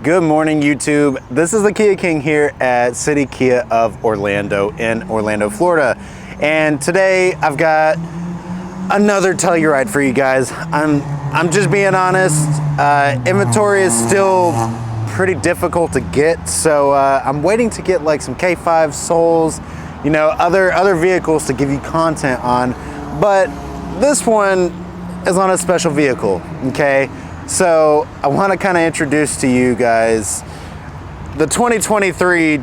Good morning, YouTube. This is the Kia King here at City Kia of Orlando in Orlando, Florida. And today I've got another Telluride for you guys. I'm just being honest. Inventory is still pretty difficult to get, so I'm waiting to get like some K5 Souls, you know, other vehicles to give you content on. But this one is on a special vehicle, okay? So I want to kind of introduce to you guys the 2023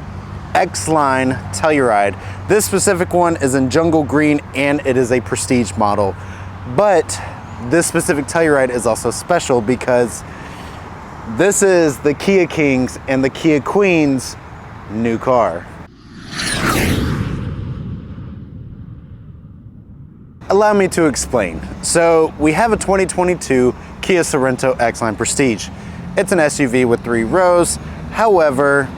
X-Line Telluride. This specific one is in jungle green and it is a prestige model. But this specific Telluride is also special because this is the Kia King's and the Kia Queen's new car. Allow me to explain. So we have a 2022 Kia Sorento X-Line Prestige. It's an SUV with 3 rows. However,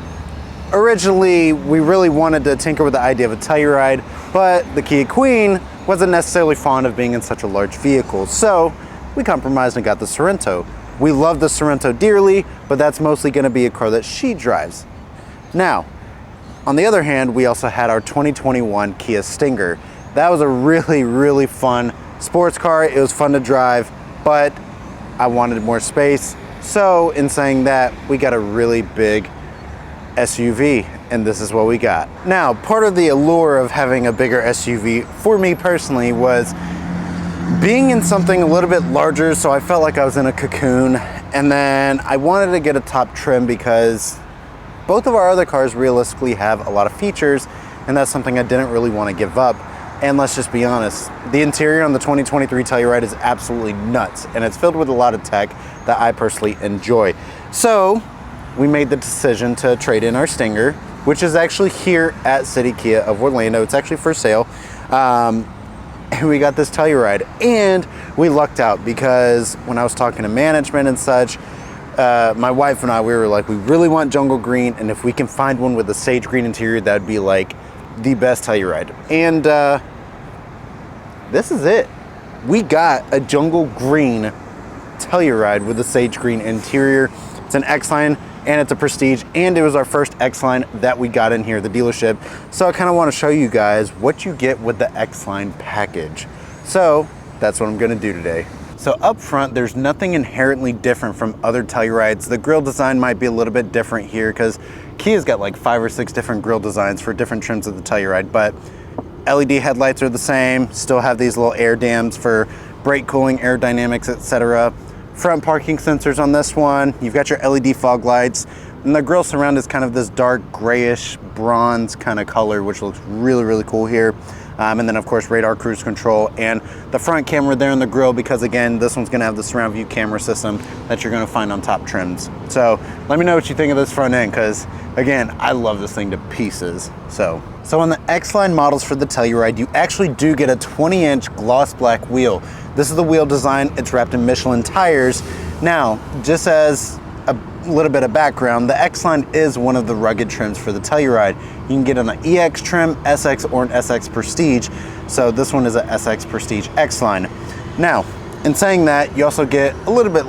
originally we really wanted to tinker with the idea of a Telluride, but the Kia Queen wasn't necessarily fond of being in such a large vehicle. So we compromised and got the Sorento. We love the Sorento dearly, but that's mostly gonna be a car that she drives. Now, on the other hand, we also had our 2021 Kia Stinger. That was a really fun sports car. It was fun to drive, but I wanted more space. So in saying that, we got a really big SUV, and this is what we got. Now, part of the allure of having a bigger SUV for me personally was being in something a little bit larger, so I felt like I was in a cocoon. And then I wanted to get a top trim because both of our other cars realistically have a lot of features, and that's something I didn't really want to give up. And let's just be honest, the interior on the 2023 Telluride is absolutely nuts, and it's filled with a lot of tech that I personally enjoy. So we made the decision to trade in our Stinger, which is actually here at City Kia of Orlando. It's actually for sale. And we got this Telluride, and we lucked out because when I was talking to management and such, my wife and I, we were like, we really want jungle green, and if we can find one with a sage green interior, that'd be like the best Telluride. And this is it. We got a jungle green Telluride with a sage green interior. It's an X-Line and it's a Prestige, and it was our first X-Line that we got in here at the dealership. So I kind of want to show you guys what you get with the X-Line package. So that's what I'm going to do today. So up front, there's nothing inherently different from other Tellurides. The grille design might be a little bit different here because Kia's got like 5 or 6 different grille designs for different trims of the Telluride, but LED headlights are the same, still have these little air dams for brake cooling, aerodynamics, etc. Front parking sensors on this one. You've got your LED fog lights, and the grille surround is kind of this dark grayish bronze kind of color, which looks really cool here. And then of course radar cruise control and the front camera there in the grille, because again, this one's gonna have the surround view camera system that you're gonna find on top trims. So let me know what you think of this front end, because again, I love this thing to pieces. So on the X-Line models for the Telluride, you actually do get a 20-inch gloss black wheel. This is the wheel design. It's wrapped in Michelin tires. Now, just as a little bit of background, the X-Line is one of the rugged trims for the Telluride. You can get an EX trim, SX, or an SX Prestige. So this one is a SX Prestige X-Line. Now, in saying that, you also get a little bit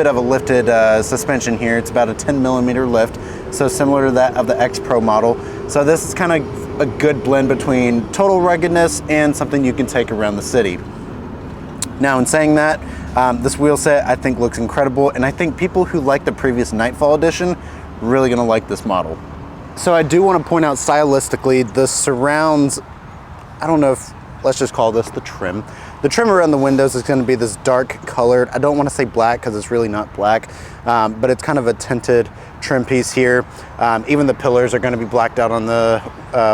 of a lifted suspension here. It's about a 10mm lift, so similar to that of the X Pro model. So this is kind of a good blend between total ruggedness and something you can take around the city. Now, in saying that, this wheel set I think looks incredible, and I think people who like the previous Nightfall edition really gonna like this model. So I do want to point out stylistically, the surrounds, I don't know if, let's just call this the trim. The trim around the windows is going to be this dark colored, I don't want to say black because it's really not black, but it's kind of a tinted trim piece here. Even the pillars are going to be blacked out on the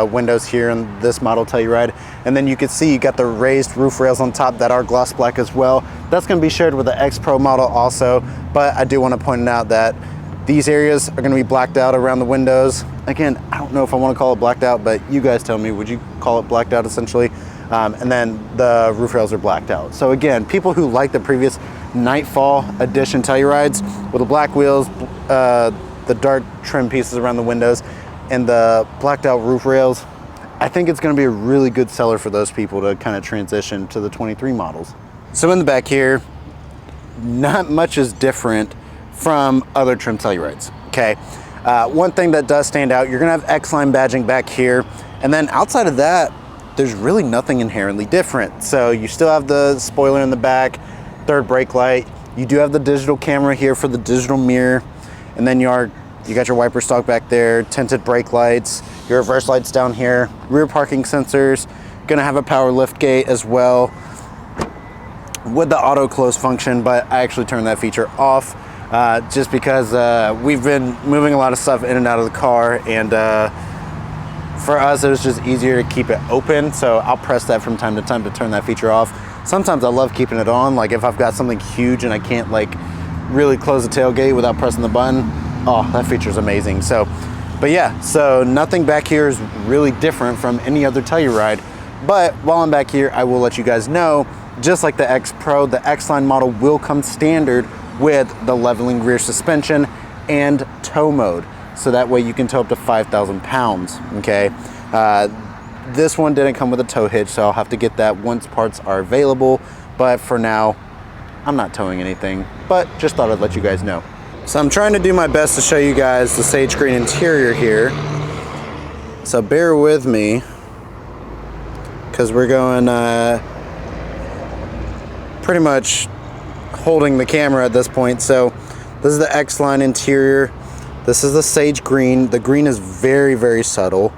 windows here in this model Telluride. And then you can see you got the raised roof rails on top that are gloss black as well. That's going to be shared with the X Pro model also, but I do want to point out that these areas are going to be blacked out around the windows. Again, I don't know if I want to call it blacked out, but you guys tell me, would you call it blacked out essentially? And then the roof rails are blacked out. So again, people who like the previous Nightfall edition Tellurides with the black wheels, the dark trim pieces around the windows, and the blacked out roof rails, I think it's going to be a really good seller for those people to kind of transition to the 23 models. So in the back here, not much is different from other trim Tellurides, okay? One thing that does stand out, you're gonna have X-Line badging back here, and then outside of that, there's really nothing inherently different. So you still have the spoiler in the back, third brake light, you do have the digital camera here for the digital mirror, and then you got your wiper stalk back there, tinted brake lights, your reverse lights down here, rear parking sensors, gonna have a power lift gate as well with the auto close function, but I actually turned that feature off just because we've been moving a lot of stuff in and out of the car, and for us it was just easier to keep it open, so I'll press that from time to time to turn that feature off. Sometimes I love keeping it on, like if I've got something huge and I can't like really close the tailgate without pressing the button. Oh, that feature is amazing. So, but yeah, so nothing back here is really different from any other Telluride. But while I'm back here, I will let you guys know, just like the X Pro, the X-Line model will come standard with the leveling rear suspension and tow mode. So that way you can tow up to 5,000 pounds, okay? This one didn't come with a tow hitch, so I'll have to get that once parts are available. But for now, I'm not towing anything, but just thought I'd let you guys know. So I'm trying to do my best to show you guys the sage green interior here. So bear with me, because we're going pretty much holding the camera at this point. So this is the X-Line interior. This is the sage green. The green is very, very subtle.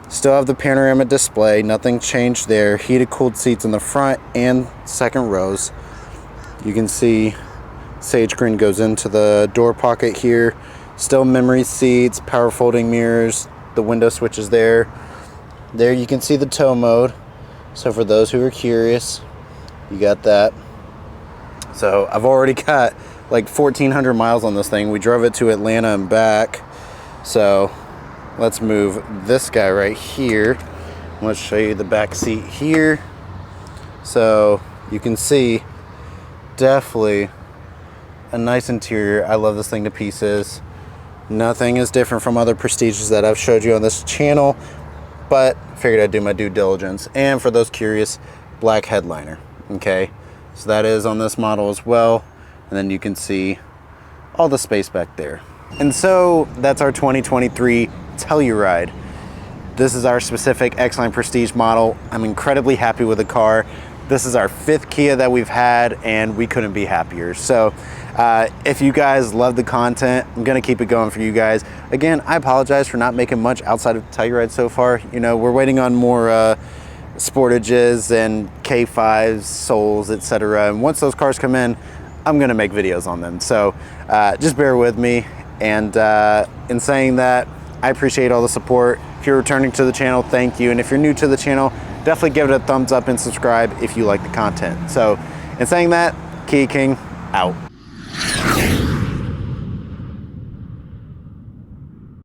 Still have the panorama display, nothing changed there. Heated cooled seats in the front and second rows. You can see sage green goes into the door pocket here. Still memory seats, power folding mirrors, the window switches there. There you can see the tow mode. So for those who are curious, you got that. So I've already got like 1,400 miles on this thing. We drove it to Atlanta and back. So let's move this guy right here. Let's show you the back seat here. So you can see definitely a nice interior. I love this thing to pieces. Nothing is different from other Prestiges that I've showed you on this channel, but figured I'd do my due diligence. And for those curious, black headliner, okay? So that is on this model as well. And then you can see all the space back there. And so that's our 2023 Telluride. This is our specific X-Line Prestige model. I'm incredibly happy with the car. This is our 5th Kia that we've had, and we couldn't be happier. So if you guys love the content, I'm gonna keep it going for you guys. Again, I apologize for not making much outside of Telluride so far. You know, we're waiting on more Sportages and K5s, Souls, etc. And once those cars come in, I'm gonna make videos on them. So just bear with me. And in saying that, I appreciate all the support. If you're returning to the channel, thank you. And if you're new to the channel, definitely give it a thumbs up and subscribe if you like the content. So in saying that, Kia King out.